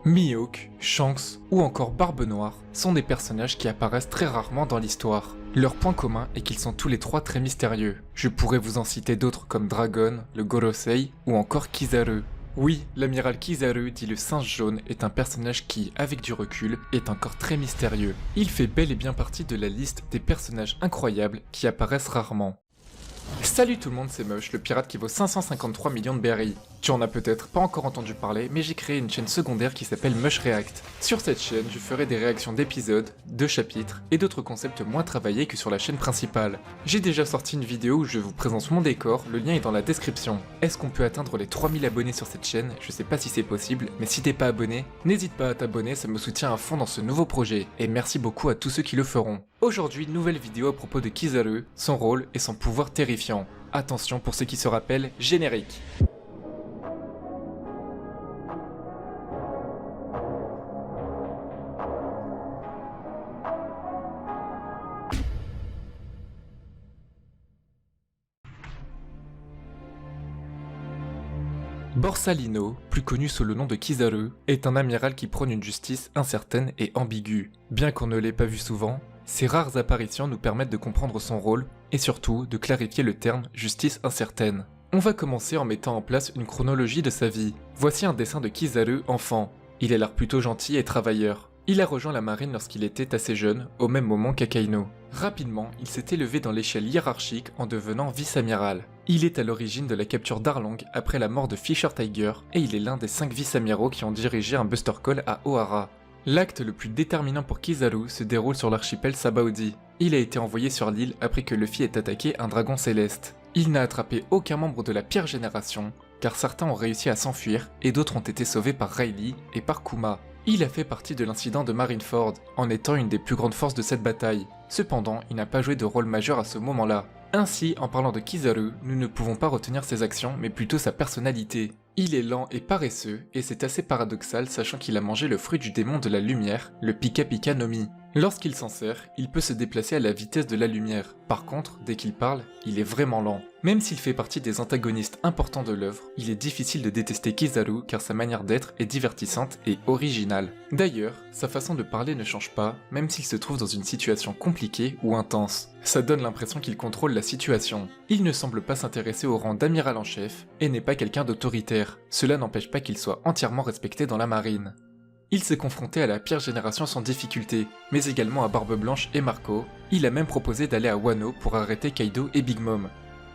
Mihawk, Shanks ou encore Barbe Noire sont des personnages qui apparaissent très rarement dans l'histoire. Leur point commun est qu'ils sont tous les trois très mystérieux. Je pourrais vous en citer d'autres comme Dragon, le Gorosei ou encore Kizaru. Oui, l'amiral Kizaru, dit le singe jaune, est un personnage qui, avec du recul, est encore très mystérieux. Il fait bel et bien partie de la liste des personnages incroyables qui apparaissent rarement. Salut tout le monde, c'est Mush, le pirate qui vaut 553 millions de berries. Tu en as peut-être pas encore entendu parler, mais j'ai créé une chaîne secondaire qui s'appelle Mush React. Sur cette chaîne, je ferai des réactions d'épisodes, de chapitres et d'autres concepts moins travaillés que sur la chaîne principale. J'ai déjà sorti une vidéo où je vous présente mon décor, le lien est dans la description. Est-ce qu'on peut atteindre les 3000 abonnés sur cette chaîne? Je sais pas si c'est possible, mais si t'es pas abonné, n'hésite pas à t'abonner, ça me soutient à fond dans ce nouveau projet. Et merci beaucoup à tous ceux qui le feront. Aujourd'hui, nouvelle vidéo à propos de Kizaru, son rôle et son pouvoir terrifiant. Attention pour ceux qui se rappellent, générique. Borsalino, plus connu sous le nom de Kizaru, est un amiral qui prône une justice incertaine et ambiguë. Bien qu'on ne l'ait pas vu souvent, ses rares apparitions nous permettent de comprendre son rôle et surtout de clarifier le terme justice incertaine. On va commencer en mettant en place une chronologie de sa vie. Voici un dessin de Kizaru enfant. Il a l'air plutôt gentil et travailleur. Il a rejoint la marine lorsqu'il était assez jeune, au même moment qu'Akaino. Rapidement, il s'est élevé dans l'échelle hiérarchique en devenant vice-amiral. Il est à l'origine de la capture d'Arlong après la mort de Fisher Tiger et il est l'un des 5 vice-amiraux qui ont dirigé un Buster Call à Ohara. L'acte le plus déterminant pour Kizaru se déroule sur l'archipel Sabaody. Il a été envoyé sur l'île après que Luffy ait attaqué un dragon céleste. Il n'a attrapé aucun membre de la pire génération, car certains ont réussi à s'enfuir et d'autres ont été sauvés par Rayleigh et par Kuma. Il a fait partie de l'incident de Marineford, en étant une des plus grandes forces de cette bataille. Cependant, il n'a pas joué de rôle majeur à ce moment-là. Ainsi, en parlant de Kizaru, nous ne pouvons pas retenir ses actions, mais plutôt sa personnalité. Il est lent et paresseux, et c'est assez paradoxal sachant qu'il a mangé le fruit du démon de la lumière, le Pika Pika no Mi. Lorsqu'il s'en sert, il peut se déplacer à la vitesse de la lumière. Par contre, dès qu'il parle, il est vraiment lent. Même s'il fait partie des antagonistes importants de l'œuvre, il est difficile de détester Kizaru car sa manière d'être est divertissante et originale. D'ailleurs, sa façon de parler ne change pas, même s'il se trouve dans une situation compliquée ou intense. Ça donne l'impression qu'il contrôle la situation. Il ne semble pas s'intéresser au rang d'amiral en chef et n'est pas quelqu'un d'autoritaire. Cela n'empêche pas qu'il soit entièrement respecté dans la marine. Il s'est confronté à la pire génération sans difficulté, mais également à Barbe Blanche et Marco. Il a même proposé d'aller à Wano pour arrêter Kaido et Big Mom.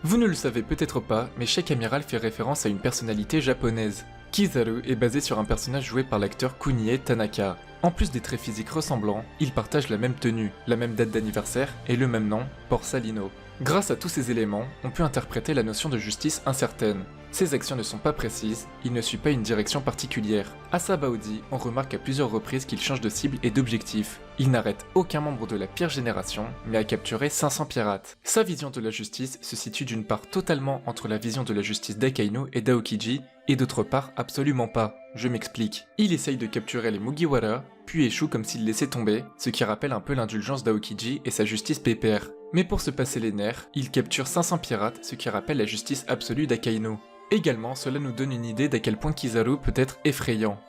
Vous ne le savez peut-être pas, mais chaque amiral fait référence à une personnalité japonaise. Kizaru est basé sur un personnage joué par l'acteur Kunie Tanaka. En plus des traits physiques ressemblants, ils partagent la même tenue, la même date d'anniversaire et le même nom, Borsalino. Grâce à tous ces éléments, on peut interpréter la notion de justice incertaine. Ses actions ne sont pas précises, il ne suit pas une direction particulière. À Sabaody, on remarque à plusieurs reprises qu'il change de cible et d'objectif. Il n'arrête aucun membre de la pire génération, mais a capturé 500 pirates. Sa vision de la justice se situe d'une part totalement entre la vision de la justice d'Akaino et d'Aokiji, et d'autre part absolument pas. Je m'explique. Il essaye de capturer les Mugiwara, puis échoue comme s'il laissait tomber, ce qui rappelle un peu l'indulgence d'Aokiji et sa justice pépère. Mais pour se passer les nerfs, il capture 500 pirates, ce qui rappelle la justice absolue d'Akaino. Également, cela nous donne une idée d'à quel point Kizaru peut être effrayant.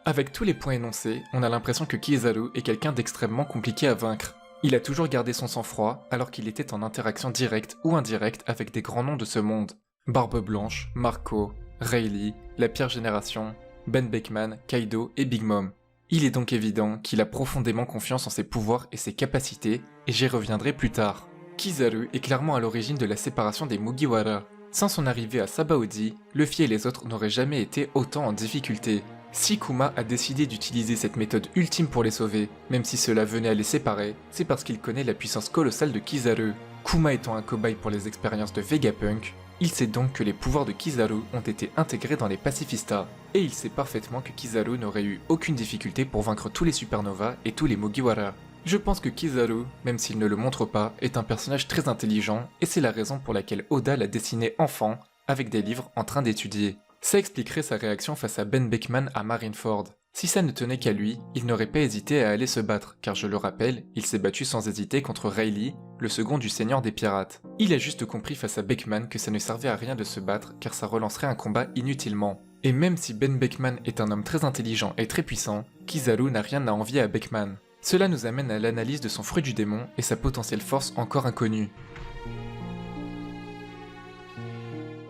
Avec tous les points énoncés, on a l'impression que Kizaru est quelqu'un d'extrêmement compliqué à vaincre. Il a toujours gardé son sang-froid, alors qu'il était en interaction directe ou indirecte avec des grands noms de ce monde. Barbe Blanche, Marco, Rayleigh, la pire génération, Ben Beckman, Kaido et Big Mom. Il est donc évident qu'il a profondément confiance en ses pouvoirs et ses capacités, et j'y reviendrai plus tard. Kizaru est clairement à l'origine de la séparation des Mugiwara. Sans son arrivée à Sabaody, Luffy et les autres n'auraient jamais été autant en difficulté. Si Kuma a décidé d'utiliser cette méthode ultime pour les sauver, même si cela venait à les séparer, c'est parce qu'il connaît la puissance colossale de Kizaru. Kuma étant un cobaye pour les expériences de Vegapunk, il sait donc que les pouvoirs de Kizaru ont été intégrés dans les pacifistas, et il sait parfaitement que Kizaru n'aurait eu aucune difficulté pour vaincre tous les supernovas et tous les Mugiwara. Je pense que Kizaru, même s'il ne le montre pas, est un personnage très intelligent, et c'est la raison pour laquelle Oda l'a dessiné enfant, avec des livres en train d'étudier. Ça expliquerait sa réaction face à Ben Beckman à Marineford. Si ça ne tenait qu'à lui, il n'aurait pas hésité à aller se battre, car je le rappelle, il s'est battu sans hésiter contre Rayleigh, le second du Seigneur des Pirates. Il a juste compris face à Beckman que ça ne servait à rien de se battre, car ça relancerait un combat inutilement. Et même si Ben Beckman est un homme très intelligent et très puissant, Kizaru n'a rien à envier à Beckman. Cela nous amène à l'analyse de son fruit du démon et sa potentielle force encore inconnue.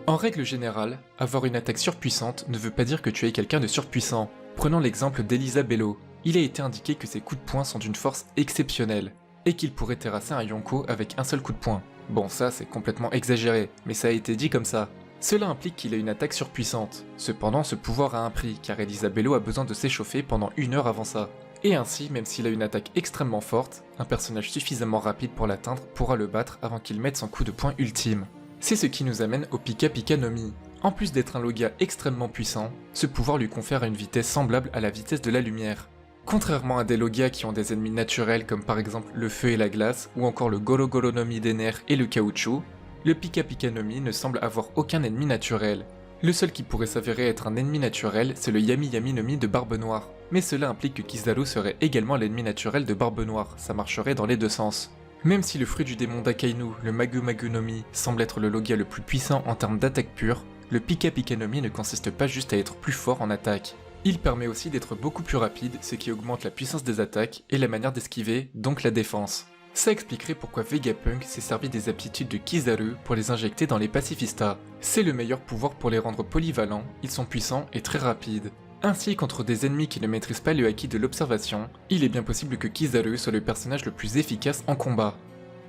En règle générale, avoir une attaque surpuissante ne veut pas dire que tu es quelqu'un de surpuissant. Prenons l'exemple d'Elisa Bello. Il a été indiqué que ses coups de poing sont d'une force exceptionnelle, et qu'il pourrait terrasser un Yonko avec un seul coup de poing. Bon, ça c'est complètement exagéré, mais ça a été dit comme ça. Cela implique qu'il a une attaque surpuissante. Cependant, ce pouvoir a un prix, car Elisa Bello a besoin de s'échauffer pendant 1 heure avant ça. Et ainsi, même s'il a une attaque extrêmement forte, un personnage suffisamment rapide pour l'atteindre pourra le battre avant qu'il mette son coup de poing ultime. C'est ce qui nous amène au Pika Pika no Mi. En plus d'être un Logia extrêmement puissant, ce pouvoir lui confère une vitesse semblable à la vitesse de la lumière. Contrairement à des Logias qui ont des ennemis naturels comme par exemple le feu et la glace, ou encore le Goro Goro no Mi des nerfs et le caoutchouc, le Pika Pika no Mi ne semble avoir aucun ennemi naturel. Le seul qui pourrait s'avérer être un ennemi naturel, c'est le Yami Yami no Mi de Barbe Noire. Mais cela implique que Kizaru serait également l'ennemi naturel de Barbe Noire, ça marcherait dans les deux sens. Même si le fruit du démon d'Akainu, le Magu Magu no Mi, semble être le Logia le plus puissant en termes d'attaque pure, le Pika Pika no Mi ne consiste pas juste à être plus fort en attaque. Il permet aussi d'être beaucoup plus rapide, ce qui augmente la puissance des attaques et la manière d'esquiver, donc la défense. Ça expliquerait pourquoi Vegapunk s'est servi des aptitudes de Kizaru pour les injecter dans les pacifistas. C'est le meilleur pouvoir pour les rendre polyvalents, ils sont puissants et très rapides. Ainsi, contre des ennemis qui ne maîtrisent pas le haki de l'observation, il est bien possible que Kizaru soit le personnage le plus efficace en combat.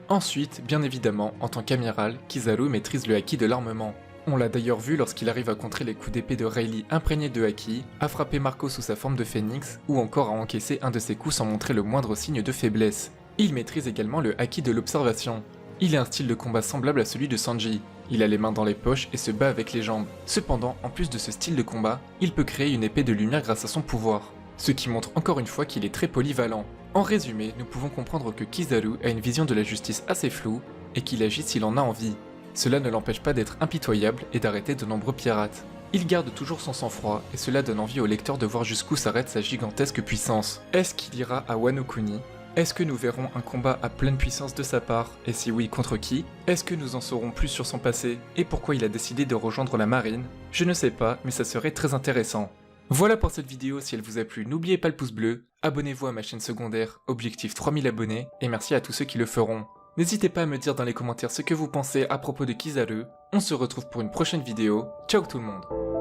Ensuite, bien évidemment, en tant qu'amiral, Kizaru maîtrise le haki de l'armement. On l'a d'ailleurs vu lorsqu'il arrive à contrer les coups d'épée de Rayleigh imprégnés de haki, à frapper Marco sous sa forme de phénix, ou encore à encaisser un de ses coups sans montrer le moindre signe de faiblesse. Il maîtrise également le haki de l'observation. Il a un style de combat semblable à celui de Sanji. Il a les mains dans les poches et se bat avec les jambes. Cependant, en plus de ce style de combat, il peut créer une épée de lumière grâce à son pouvoir. Ce qui montre encore une fois qu'il est très polyvalent. En résumé, nous pouvons comprendre que Kizaru a une vision de la justice assez floue et qu'il agit s'il en a envie. Cela ne l'empêche pas d'être impitoyable et d'arrêter de nombreux pirates. Il garde toujours son sang-froid et cela donne envie au lecteur de voir jusqu'où s'arrête sa gigantesque puissance. Est-ce qu'il ira à Wano Kuni ? Est-ce que nous verrons un combat à pleine puissance de sa part, et si oui, contre qui? Est-ce que nous en saurons plus sur son passé, et pourquoi il a décidé de rejoindre la marine? Je ne sais pas, mais ça serait très intéressant. Voilà pour cette vidéo, si elle vous a plu, n'oubliez pas le pouce bleu, abonnez-vous à ma chaîne secondaire, objectif 3000 abonnés, et merci à tous ceux qui le feront. N'hésitez pas à me dire dans les commentaires ce que vous pensez à propos de Kizaru, on se retrouve pour une prochaine vidéo, ciao tout le monde.